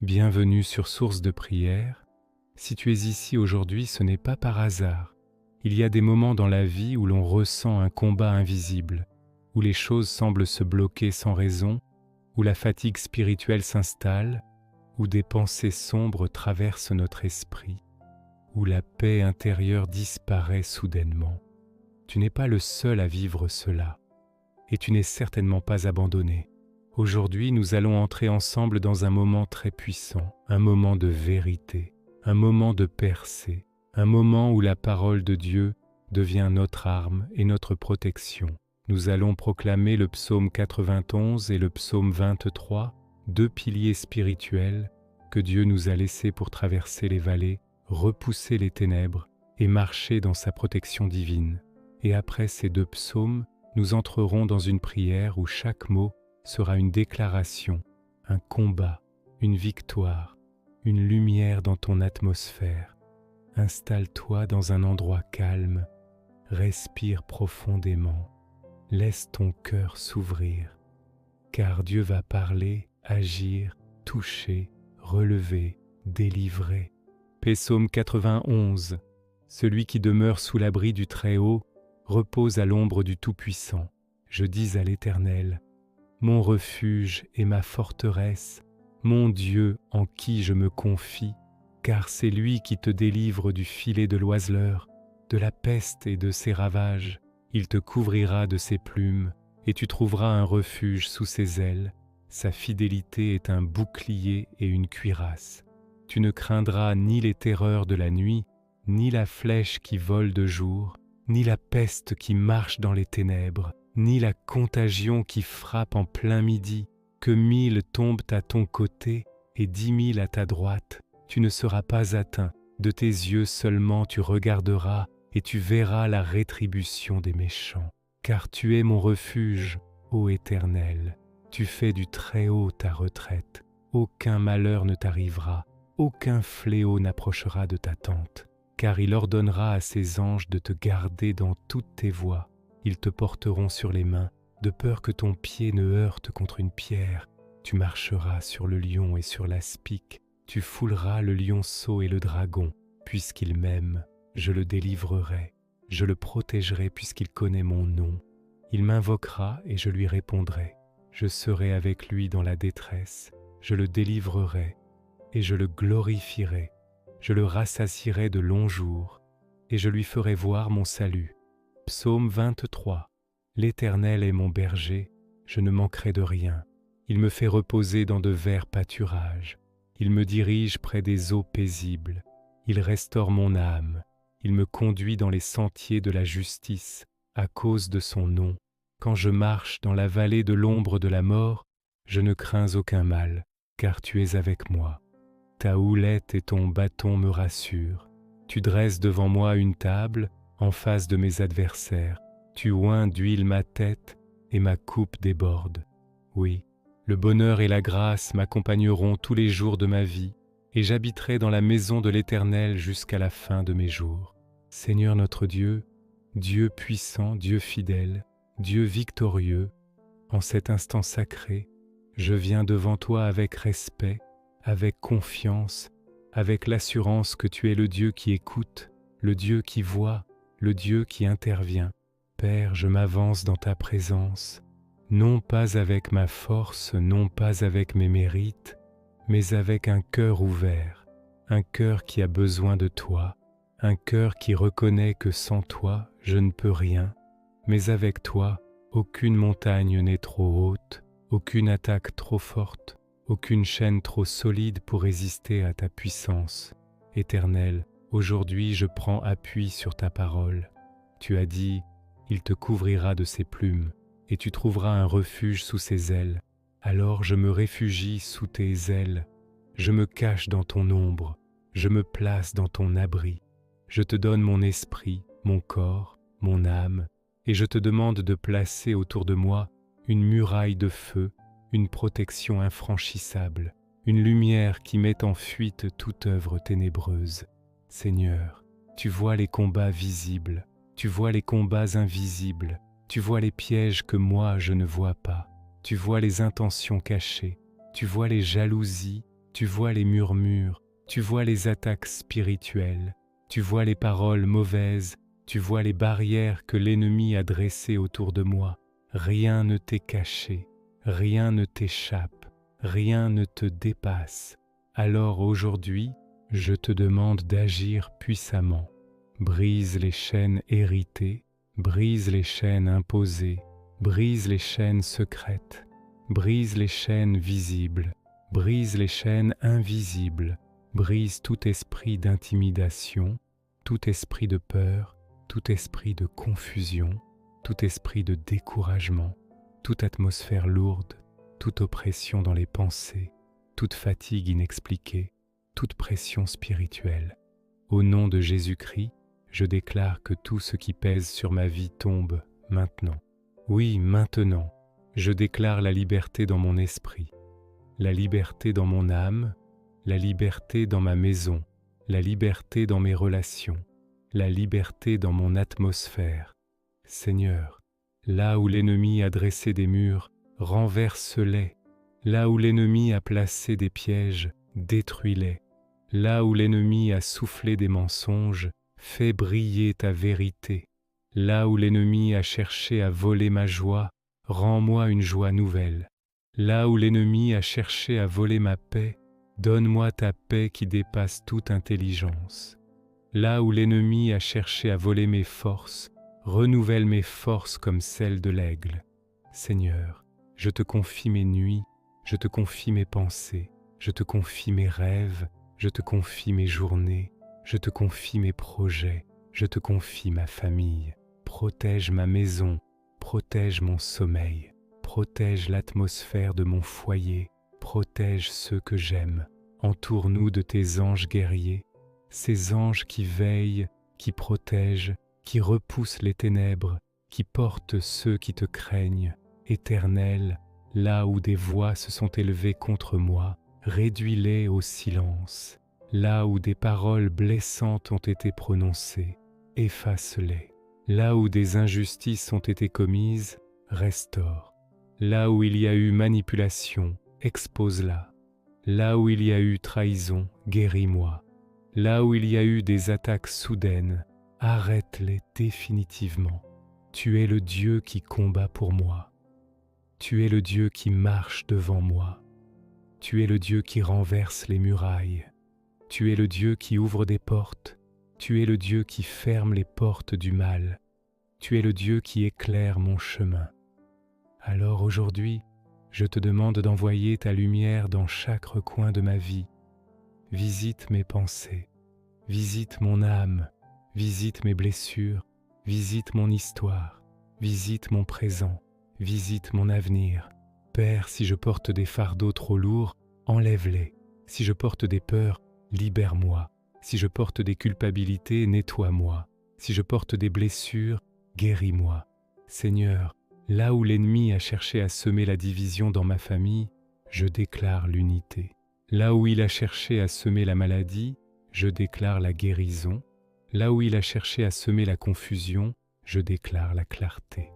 Bienvenue sur Source de prière. Si tu es ici aujourd'hui, ce n'est pas par hasard. Il y a des moments dans la vie où l'on ressent un combat invisible, où les choses semblent se bloquer sans raison, où la fatigue spirituelle s'installe, où des pensées sombres traversent notre esprit, où la paix intérieure disparaît soudainement. Tu n'es pas le seul à vivre cela, et tu n'es certainement pas abandonné. Aujourd'hui, nous allons entrer ensemble dans un moment très puissant, un moment de vérité, un moment de percée, un moment où la parole de Dieu devient notre arme et notre protection. Nous allons proclamer le psaume 91 et le psaume 23, deux piliers spirituels que Dieu nous a laissés pour traverser les vallées, repousser les ténèbres et marcher dans sa protection divine. Et après ces deux psaumes, nous entrerons dans une prière où chaque mot sera une déclaration, un combat, une victoire, une lumière dans ton atmosphère. Installe-toi dans un endroit calme, respire profondément, laisse ton cœur s'ouvrir, car Dieu va parler, agir, toucher, relever, délivrer. Psaume 91. Celui qui demeure sous l'abri du Très-Haut repose à l'ombre du Tout-Puissant. Je dis à l'Éternel: mon refuge et ma forteresse, mon Dieu en qui je me confie, car c'est lui qui te délivre du filet de l'oiseleur, de la peste et de ses ravages. Il te couvrira de ses plumes, et tu trouveras un refuge sous ses ailes. Sa fidélité est un bouclier et une cuirasse. Tu ne craindras ni les terreurs de la nuit, ni la flèche qui vole de jour, ni la peste qui marche dans les ténèbres, ni la contagion qui frappe en plein midi. Que 1000 tombent à ton côté et 10 000 à ta droite, tu ne seras pas atteint. De tes yeux seulement tu regarderas et tu verras la rétribution des méchants. Car tu es mon refuge, ô Éternel. Tu fais du Très-Haut ta retraite. Aucun malheur ne t'arrivera, aucun fléau n'approchera de ta tente. Car il ordonnera à ses anges de te garder dans toutes tes voies. Ils te porteront sur les mains, de peur que ton pied ne heurte contre une pierre. Tu marcheras sur le lion et sur l'aspic. Tu fouleras le lionceau et le dragon. Puisqu'il m'aime, je le délivrerai. Je le protégerai puisqu'il connaît mon nom. Il m'invoquera et je lui répondrai. Je serai avec lui dans la détresse. Je le délivrerai et je le glorifierai. Je le rassasierai de longs jours et je lui ferai voir mon salut. Psaume 23. L'Éternel est mon berger, je ne manquerai de rien. Il me fait reposer dans de verts pâturages. Il me dirige près des eaux paisibles. Il restaure mon âme. Il me conduit dans les sentiers de la justice, à cause de son nom. Quand je marche dans la vallée de l'ombre de la mort, je ne crains aucun mal, car tu es avec moi. Ta houlette et ton bâton me rassurent. Tu dresses devant moi une table, en face de mes adversaires. Tu oins d'huile ma tête et ma coupe déborde. Oui, le bonheur et la grâce m'accompagneront tous les jours de ma vie, et j'habiterai dans la maison de l'Éternel jusqu'à la fin de mes jours. Seigneur notre Dieu, Dieu puissant, Dieu fidèle, Dieu victorieux, en cet instant sacré, je viens devant toi avec respect, avec confiance, avec l'assurance que tu es le Dieu qui écoute, le Dieu qui voit, le Dieu qui intervient. Père, je m'avance dans ta présence, non pas avec ma force, non pas avec mes mérites, mais avec un cœur ouvert, un cœur qui a besoin de toi, un cœur qui reconnaît que sans toi, je ne peux rien, mais avec toi, aucune montagne n'est trop haute, aucune attaque trop forte, aucune chaîne trop solide pour résister à ta puissance. Éternel, aujourd'hui je prends appui sur ta parole. Tu as dit, il te couvrira de ses plumes, et tu trouveras un refuge sous ses ailes. Alors je me réfugie sous tes ailes, je me cache dans ton ombre, je me place dans ton abri. Je te donne mon esprit, mon corps, mon âme, et je te demande de placer autour de moi une muraille de feu, une protection infranchissable, une lumière qui met en fuite toute œuvre ténébreuse. Seigneur, tu vois les combats visibles, tu vois les combats invisibles, tu vois les pièges que moi je ne vois pas, tu vois les intentions cachées, tu vois les jalousies tu vois les murmures, tu vois les attaques spirituelles, tu vois les paroles mauvaises, tu vois les barrières que l'ennemi a dressées autour de moi. Rien ne t'est caché, rien ne t'échappe, rien ne te dépasse. Alors aujourd'hui, je te demande d'agir puissamment. Brise les chaînes héritées, brise les chaînes imposées, brise les chaînes secrètes, brise les chaînes visibles, brise les chaînes invisibles, brise tout esprit d'intimidation, tout esprit de peur, tout esprit de confusion, tout esprit de découragement, toute atmosphère lourde, toute oppression dans les pensées, toute fatigue inexpliquée, toute pression spirituelle. Au nom de Jésus-Christ, je déclare que tout ce qui pèse sur ma vie tombe maintenant. Oui, maintenant, je déclare la liberté dans mon esprit, la liberté dans mon âme, la liberté dans ma maison, la liberté dans mes relations, la liberté dans mon atmosphère. Seigneur, là où l'ennemi a dressé des murs, renverse-les. Là où l'ennemi a placé des pièges, détruis-les. Là où l'ennemi a soufflé des mensonges, fais briller ta vérité. Là où l'ennemi a cherché à voler ma joie, rends-moi une joie nouvelle. Là où l'ennemi a cherché à voler ma paix, donne-moi ta paix qui dépasse toute intelligence. Là où l'ennemi a cherché à voler mes forces, renouvelle mes forces comme celles de l'aigle. Seigneur, je te confie mes nuits, je te confie mes pensées, je te confie mes rêves, je te confie mes journées, je te confie mes projets, je te confie ma famille. Protège ma maison, protège mon sommeil, protège l'atmosphère de mon foyer, protège ceux que j'aime. Entoure-nous de tes anges guerriers, ces anges qui veillent, qui protègent, qui repoussent les ténèbres, qui portent ceux qui te craignent. Éternel, là où des voix se sont élevées contre moi, réduis-les au silence. Là où des paroles blessantes ont été prononcées, efface-les. Là où des injustices ont été commises, restaure. Là où il y a eu manipulation, expose-la. Là où il y a eu trahison, guéris-moi. Là où il y a eu des attaques soudaines, arrête-les définitivement. Tu es le Dieu qui combat pour moi. Tu es le Dieu qui marche devant moi. Tu es le Dieu qui renverse les murailles. Tu es le Dieu qui ouvre des portes. Tu es le Dieu qui ferme les portes du mal. Tu es le Dieu qui éclaire mon chemin. Alors aujourd'hui, je te demande d'envoyer ta lumière dans chaque recoin de ma vie. Visite mes pensées, visite mon âme, visite mes blessures, visite mon histoire, visite mon présent, visite mon avenir. Père, si je porte des fardeaux trop lourds, enlève-les. Si je porte des peurs, libère-moi. Si je porte des culpabilités, nettoie-moi. Si je porte des blessures, guéris-moi. Seigneur, là où l'ennemi a cherché à semer la division dans ma famille, je déclare l'unité. Là où il a cherché à semer la maladie, je déclare la guérison. Là où il a cherché à semer la confusion, je déclare la clarté.